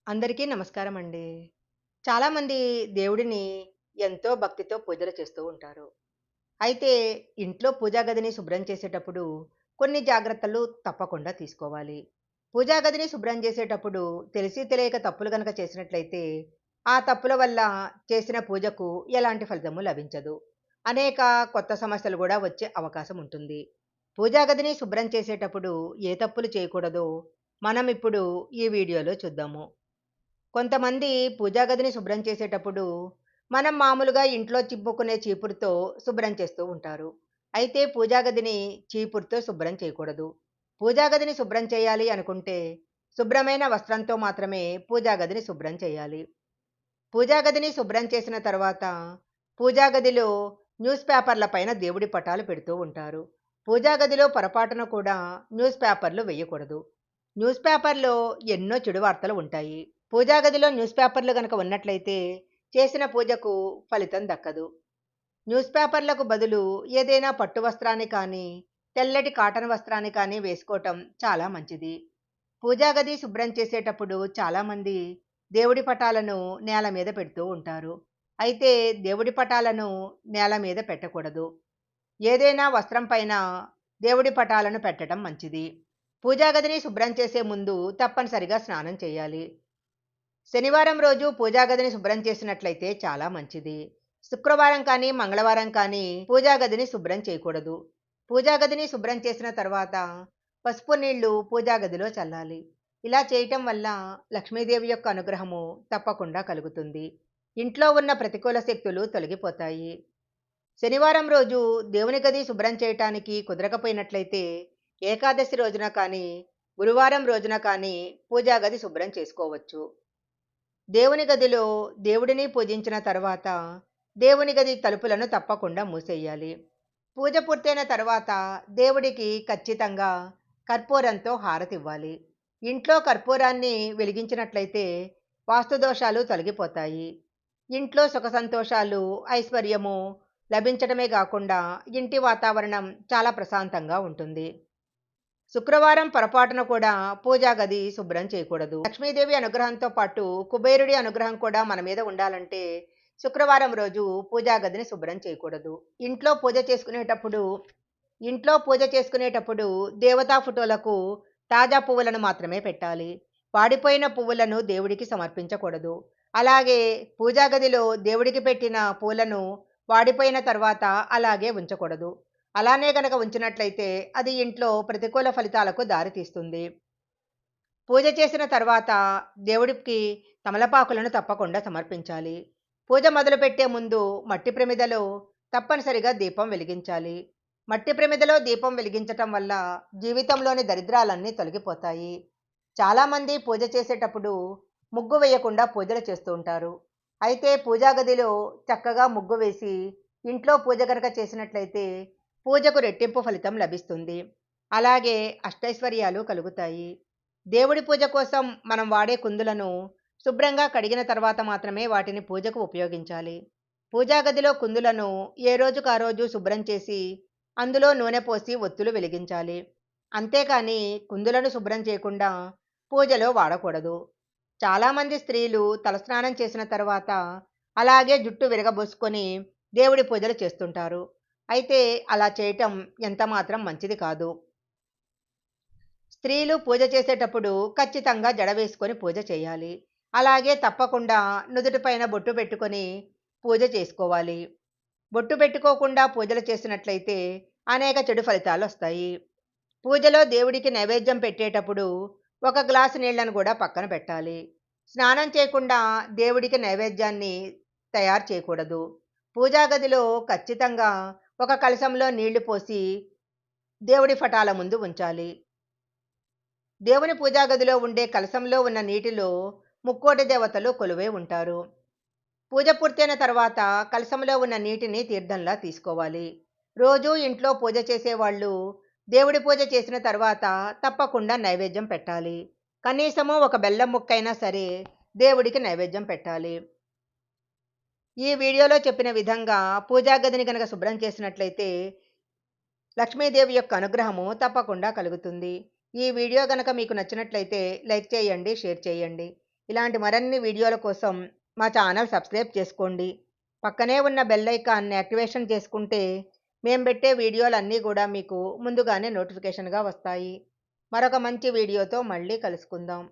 అందరికీ నమస్కారం అండి. చాలామంది దేవుడిని ఎంతో భక్తితో పూజలు చేస్తూ ఉంటారు. అయితే ఇంట్లో పూజా గదిని శుభ్రం చేసేటప్పుడు కొన్ని జాగ్రత్తలు తప్పకుండా తీసుకోవాలి. పూజా గదిని శుభ్రం చేసేటప్పుడు తెలిసి తెలియక తప్పులు గనక చేసినట్లయితే, ఆ తప్పుల వల్ల చేసిన పూజకు ఎలాంటి ఫలితము లభించదు. అనేక కొత్త సమస్యలు గూడా వచ్చే అవకాశం ఉంటుంది. పూజా గదిని శుభ్రం చేసేటప్పుడు ఏ తప్పులు చేయకూడదో మనం ఇప్పుడు ఈ వీడియోలో చూద్దాము. కొంతమంది పూజా గదిని శుభ్రం చేసేటప్పుడు మనం మామూలుగా ఇంట్లో చిమ్ముకునే చీపురుతో శుభ్రం చేస్తూ ఉంటారు. అయితే పూజా గదిని చీపురుతో శుభ్రం చేయకూడదు. పూజా గదిని శుభ్రం చేయాలి అనుకుంటే శుభ్రమైన వస్త్రంతో మాత్రమే పూజా గదిని శుభ్రం చేయాలి. పూజా గదిని శుభ్రం చేసిన తర్వాత పూజా గదిలో న్యూస్ పేపర్ల పైన దేవుడి పటాలు పెడుతూ ఉంటారు. పూజా గదిలో పొరపాటున కూడా న్యూస్ పేపర్లు వేయకూడదు. న్యూస్ పేపర్‌లో ఎన్నో చెడు వార్తలు ఉంటాయి. పూజా గదిలో న్యూస్ పేపర్‌లు గనక ఉన్నట్లయితే చేసిన పూజకు ఫలితం దక్కదు. న్యూస్ పేపర్‌లకు బదులు ఏదైనా పట్టు వస్త్రాన్ని కానీ, తెల్లటి కాటన్ వస్త్రాన్ని కానీ వేసుకోవటం చాలా మంచిది. పూజా గది శుభ్రం చేసేటప్పుడు చాలామంది దేవుడి పటాలను నేల మీద పెడుతూ ఉంటారు. అయితే దేవుడి పటాలను నేల మీద పెట్టకూడదు. ఏదైనా వస్త్రం పైన దేవుడి పటాలను పెట్టడం మంచిది. పూజా గదిని శుభ్రం చేసే ముందు తప్పనిసరిగా స్నానం చేయాలి. శనివారం రోజు పూజా గదిని శుభ్రం చేసినట్లయితే చాలా మంచిది. శుక్రవారం కానీ, మంగళవారం కానీ పూజా గదిని శుభ్రం చేయకూడదు. పూజా గదిని శుభ్రం చేసిన తర్వాత పసుపు నీళ్లు పూజా గదిలో చల్లాలి. ఇలా చేయటం వల్ల లక్ష్మీదేవి యొక్క అనుగ్రహము తప్పకుండా కలుగుతుంది. ఇంట్లో ఉన్న ప్రతికూల శక్తులు తొలగిపోతాయి. శనివారం రోజు దేవుని గది శుభ్రం చేయటానికి కుదరకపోయినట్లయితే ఏకాదశి రోజున కానీ, గురువారం రోజున కానీ పూజా గది శుభ్రం చేసుకోవచ్చు. దేవుని గదిలో దేవుడిని పూజించిన తర్వాత దేవుని గది తలుపులను తప్పకుండా మూసేయాలి. పూజ పూర్తయిన తర్వాత దేవుడికి ఖచ్చితంగా కర్పూరంతో హారతివ్వాలి. ఇంట్లో కర్పూరాన్ని వెలిగించినట్లయితే వాస్తు దోషాలు తొలగిపోతాయి. ఇంట్లో సుఖ సంతోషాలు, ఐశ్వర్యము లభించడమే కాకుండా ఇంటి వాతావరణం చాలా ప్రశాంతంగా ఉంటుంది. శుక్రవారం పొరపాటున కూడా పూజా గది శుభ్రం చేయకూడదు. లక్ష్మీదేవి అనుగ్రహంతో పాటు కుబేరుడి అనుగ్రహం కూడా మన మీద ఉండాలంటే శుక్రవారం రోజు పూజా గదిని శుభ్రం చేయకూడదు. ఇంట్లో పూజ చేసుకునేటప్పుడు ఇంట్లో పూజ చేసుకునేటప్పుడు దేవతా ఫోటోలకు తాజా పువ్వులను మాత్రమే పెట్టాలి. వాడిపోయిన పువ్వులను దేవుడికి సమర్పించకూడదు. అలాగే పూజా గదిలో దేవుడికి పెట్టిన పూలను వాడిపోయిన తర్వాత అలాగే ఉంచకూడదు. అలానే గనక ఉంచినట్లయితే అది ఇంట్లో ప్రతికూల ఫలితాలకు దారితీస్తుంది. పూజ చేసిన తర్వాత దేవుడికి తమలపాకులను తప్పకుండా సమర్పించాలి. పూజ మొదలుపెట్టే ముందు మట్టి ప్రమిదలో తప్పనిసరిగా దీపం వెలిగించాలి. మట్టి ప్రమిదలో దీపం వెలిగించటం వల్ల జీవితంలోని దరిద్రాలన్నీ తొలగిపోతాయి. చాలామంది పూజ చేసేటప్పుడు ముగ్గు వేయకుండా పూజలు చేస్తూ ఉంటారు. అయితే పూజా గదిలో చక్కగా ముగ్గు వేసి ఇంట్లో పూజ గనక చేసినట్లయితే పూజకు రెట్టింపు ఫలితం లభిస్తుంది. అలాగే అష్టైశ్వర్యాలు కలుగుతాయి. దేవుడి పూజ కోసం మనం వాడే కుందులను శుభ్రంగా కడిగిన తర్వాత మాత్రమే వాటిని పూజకు ఉపయోగించాలి. పూజా గదిలో కుందులను ఏ రోజుకు ఆ రోజు శుభ్రం చేసి అందులో నూనె పోసి ఒత్తులు వెలిగించాలి. అంతేకాని కుందులను శుభ్రం చేయకుండా పూజలో వాడకూడదు. చాలామంది స్త్రీలు తలస్నానం చేసిన తర్వాత అలాగే జుట్టు విరగబోసుకొని దేవుడి పూజలు చేస్తుంటారు. అయితే అలా చేయటం ఎంతమాత్రం మంచిది కాదు. స్త్రీలు పూజ చేసేటప్పుడు ఖచ్చితంగా జడ వేసుకొని పూజ చేయాలి. అలాగే తప్పకుండా నుదుటిపైన బొట్టు పెట్టుకొని పూజ చేసుకోవాలి. బొట్టు పెట్టుకోకుండా పూజలు చేసినట్లయితే అనేక చెడు ఫలితాలొస్తాయి. పూజలో దేవుడికి నైవేద్యం పెట్టేటప్పుడు ఒక గ్లాసు నీళ్లను కూడా పక్కన పెట్టాలి. స్నానం చేయకుండా దేవుడికి నైవేద్యాన్ని తయారు చేయకూడదు. పూజా గదిలో ఖచ్చితంగా ఒక కలశంలో నీళ్లు పోసి దేవుడి పటాల ముందు ఉంచాలి. దేవుని పూజా గదిలో ఉండే కలశంలో ఉన్న నీటిలో ముక్కోటి దేవతలు కొలువై ఉంటారు. పూజ పూర్తయిన తర్వాత కలశంలో ఉన్న నీటిని తీర్థంలా తీసుకోవాలి. రోజూ ఇంట్లో పూజ చేసేవాళ్ళు దేవుడి పూజ చేసిన తర్వాత తప్పకుండా నైవేద్యం పెట్టాలి. కనీసము ఒక బెల్లం ముక్కైనా సరే దేవుడికి నైవేద్యం పెట్టాలి. ఈ వీడియోలో చెప్పిన విధంగా పూజా గదిని గనక శుభ్రం చేసినట్లయితే లక్ష్మీదేవి యొక్క అనుగ్రహము తప్పకుండా కలుగుతుంది. ఈ వీడియో గనక మీకు నచ్చినట్లయితే లైక్ చేయండి, షేర్ చేయండి. ఇలాంటి మరిన్ని వీడియోల కోసం మా ఛానల్ సబ్స్క్రైబ్ చేసుకోండి. పక్కనే ఉన్న బెల్ ఐకాన్‌ని యాక్టివేషన్ చేసుకుంటే మేము పెట్టే వీడియోలన్నీ గూడా మీకు ముందుగానే నోటిఫికేషన్‌గా వస్తాయి. మరొక మంచి వీడియోతో మళ్ళీ కలుసుకుందాం.